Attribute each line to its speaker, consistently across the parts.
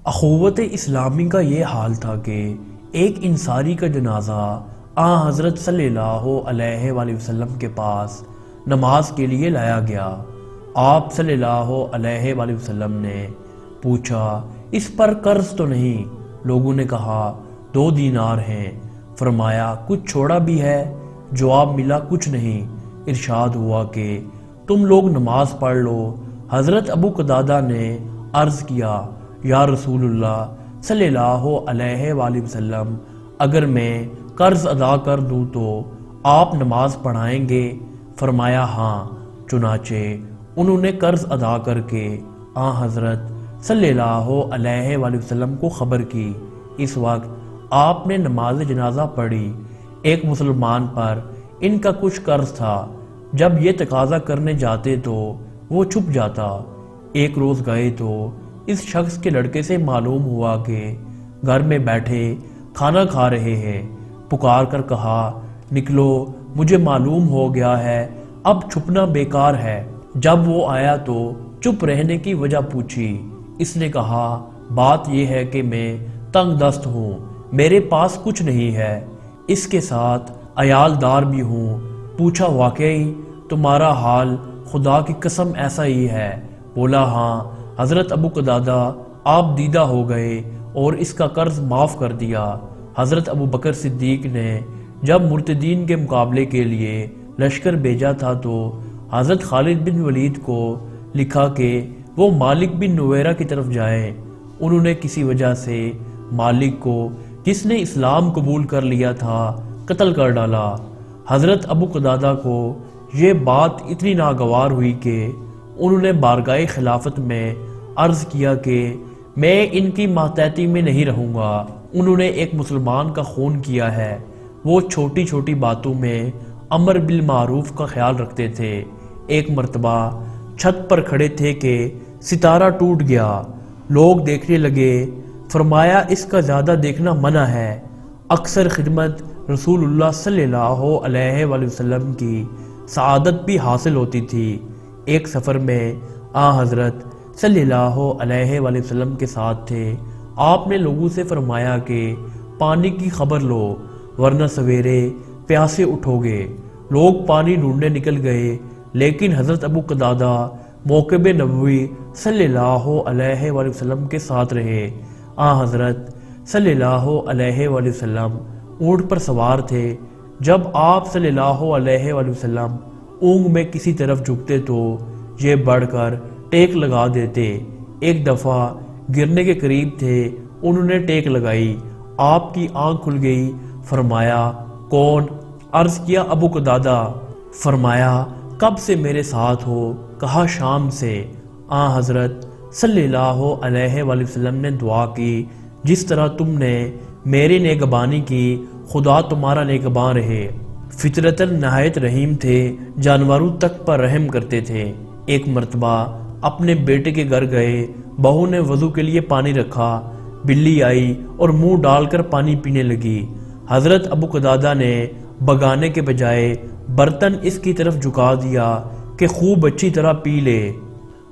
Speaker 1: اخوت اسلامی کا یہ حال تھا کہ ایک انصاری کا جنازہ آن حضرت صلی اللہ علیہ وآلہ وسلم کے پاس نماز کے لیے لایا گیا۔ آپ صلی اللہ علیہ وآلہ وسلم نے پوچھا، اس پر قرض تو نہیں؟ لوگوں نے کہا 2 دینار ہیں۔ فرمایا کچھ چھوڑا بھی ہے؟ جواب ملا کچھ نہیں۔ ارشاد ہوا کہ تم لوگ نماز پڑھ لو۔ حضرت ابو قتادہ نے عرض کیا، یا رسول اللہ صلی اللہ علیہ وآلہ وسلم، اگر میں قرض ادا کر دوں تو آپ نماز پڑھائیں گے؟ فرمایا ہاں۔ چنانچہ انہوں نے قرض ادا کر کے آن حضرت صلی اللہ علیہ وآلہ وسلم کو خبر کی۔ اس وقت آپ نے نماز جنازہ پڑھی۔ ایک مسلمان پر ان کا کچھ قرض تھا، جب یہ تقاضا کرنے جاتے تو وہ چھپ جاتا۔ ایک روز گئے تو اس شخص کے لڑکے سے معلوم ہوا کہ گھر میں بیٹھے کھانا کھا رہے ہیں۔ پکار کر کہا، نکلو، مجھے معلوم ہو گیا ہے اب چھپنا بیکار ہے۔ جب وہ آیا تو چپ رہنے کی وجہ پوچھی۔ اس نے کہا، بات یہ ہے کہ میں تنگ دست ہوں، میرے پاس کچھ نہیں ہے، اس کے ساتھ عیال دار بھی ہوں۔ پوچھا، واقعی تمہارا حال خدا کی قسم ایسا ہی ہے؟ بولا ہاں۔ حضرت ابو قتادہ آپ دیدہ ہو گئے اور اس کا قرض معاف کر دیا۔ حضرت ابو بکر صدیق نے جب مرتدین کے مقابلے کے لیے لشکر بھیجا تھا تو حضرت خالد بن ولید کو لکھا کہ وہ مالک بن نویرہ کی طرف جائیں۔ انہوں نے کسی وجہ سے مالک کو، جس نے اسلام قبول کر لیا تھا، قتل کر ڈالا۔ حضرت ابو قتادہ کو یہ بات اتنی ناگوار ہوئی کہ انہوں نے بارگاہ خلافت میں عرض کیا کہ میں ان کی ماتحتی میں نہیں رہوں گا۔ انہوں نے ایک مسلمان کا خون کیا ہے۔ وہ چھوٹی چھوٹی باتوں میں امر بالمعروف کا خیال رکھتے تھے۔ ایک مرتبہ چھت پر کھڑے تھے کہ ستارہ ٹوٹ گیا۔ لوگ دیکھنے لگے۔ فرمایا اس کا زیادہ دیکھنا منع ہے۔ اکثر خدمت رسول اللہ صلی اللہ علیہ وآلہ وسلم کی سعادت بھی حاصل ہوتی تھی۔ ایک سفر میں آن حضرت صلی اللہ علیہ وآلہ وسلم کے ساتھ تھے۔ آپ نے لوگوں سے فرمایا کہ پانی کی خبر لو ورنہ سویرے پیاسے اٹھو گے۔ لوگ پانی ڈھونڈنے نکل گئے، لیکن حضرت ابو قتادہ موکب نبوی صلی اللہ علیہ وآلہ وسلم کے ساتھ رہے۔ آن حضرت صلی اللہ علیہ وآلہ وسلم اونٹ پر سوار تھے۔ جب آپ صلی اللہ علیہ وآلہ وسلم اونگ میں کسی طرف جھکتے تو یہ بڑھ کر ٹیک لگا دیتے۔ ایک دفعہ گرنے کے قریب تھے، انہوں نے ٹیک لگائی، آپ کی آنکھ کھل گئی۔ فرمایا کون؟ عرض کیا ابو قتادہ۔ فرمایا کب سے میرے ساتھ ہو؟ کہا شام سے۔ آن حضرت صلی اللہ علیہ وآلہ وسلم نے دعا کی، جس طرح تم نے میری نگہبانی کی خدا تمہارا نگہباں رہے۔ فطرتاً نہایت رحیم تھے، جانوروں تک پر رحم کرتے تھے۔ ایک مرتبہ اپنے بیٹے کے گھر گئے، بہو نے وضو کے لیے پانی رکھا، بلی آئی اور منہ ڈال کر پانی پینے لگی۔ حضرت ابو قتادہ نے بگانے کے بجائے برتن اس کی طرف جھکا دیا کہ خوب اچھی طرح پی لے۔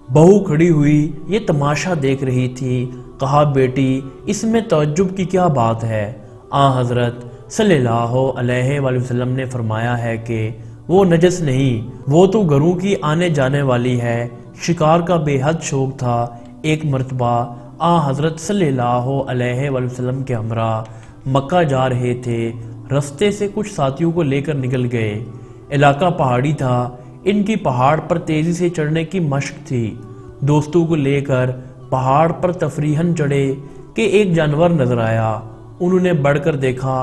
Speaker 1: بہو کھڑی ہوئی یہ تماشا دیکھ رہی تھی۔ کہا بیٹی اس میں تعجب کی کیا بات ہے؟ آن حضرت صلی اللہ علیہ وآلہ وسلم نے فرمایا ہے کہ وہ نجس نہیں، وہ تو گھروں کی آنے جانے والی ہے۔ شکار کا بے حد شوق تھا۔ ایک مرتبہ آن حضرت صلی اللہ علیہ وآلہ وسلم کے ہمراہ مکہ جا رہے تھے۔ رستے سے کچھ ساتھیوں کو لے کر نکل گئے۔ علاقہ پہاڑی تھا، ان کی پہاڑ پر تیزی سے چڑھنے کی مشق تھی۔ دوستوں کو لے کر پہاڑ پر تفریحاً چڑھے کہ ایک جانور نظر آیا۔ انہوں نے بڑھ کر دیکھا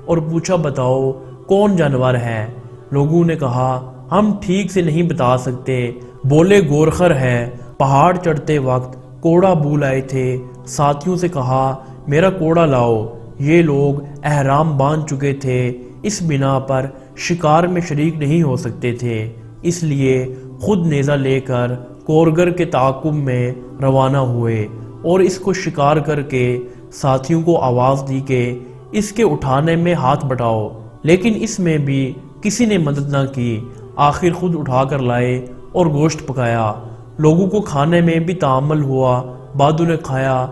Speaker 1: اور پوچھا بتاؤ کون جانور ہے؟ لوگوں نے کہا ہم ٹھیک سے نہیں بتا سکتے۔ بولے گورخر ہے۔ پہاڑ چڑھتے وقت کوڑا بھول آئے تھے۔ ساتھیوں سے کہا میرا کوڑا لاؤ۔ یہ لوگ احرام باندھ چکے تھے، اس بنا پر شکار میں شریک نہیں ہو سکتے تھے، اس لیے خود نیزہ لے کر کورگر کے تعاقب میں روانہ ہوئے اور اس کو شکار کر کے ساتھیوں کو آواز دی کہ اس کے اٹھانے میں ہاتھ بٹاؤ، لیکن اس میں بھی کسی نے مدد نہ کی۔ آخر خود اٹھا کر لائے اور گوشت پکایا۔ لوگوں کو کھانے میں بھی تعامل ہوا۔ بعدوں نے کھایا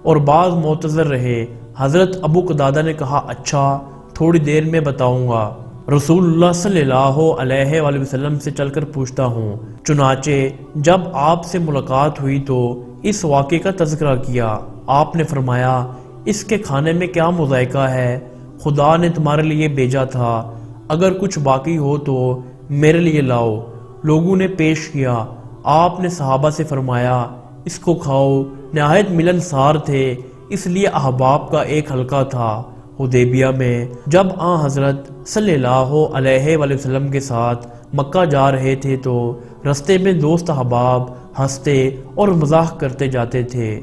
Speaker 1: اور بعض معتذر رہے۔ حضرت ابو قتادہ نے کہا اچھا تھوڑی دیر میں بتاؤں گا، رسول اللہ صلی اللہ علیہ وآلہ وسلم سے چل کر پوچھتا ہوں۔ چنانچہ جب آپ سے ملاقات ہوئی تو اس واقعے کا تذکرہ کیا۔ آپ نے فرمایا اس کے کھانے میں کیا مذائقہ ہے، خدا نے تمہارے لیے بھیجا تھا، اگر کچھ باقی ہو تو میرے لیے لاؤ۔ لوگوں نے پیش کیا، آپ نے صحابہ سے فرمایا اس کو کھاؤ۔ نہایت ملنسار تھے، اس لیے احباب کا ایک حلقہ تھا۔ حدیبیہ میں جب آن حضرت صلی اللہ علیہ وآلہ وسلم کے ساتھ مکہ جا رہے تھے تو رستے میں دوست احباب ہنستے اور مزاح کرتے جاتے تھے۔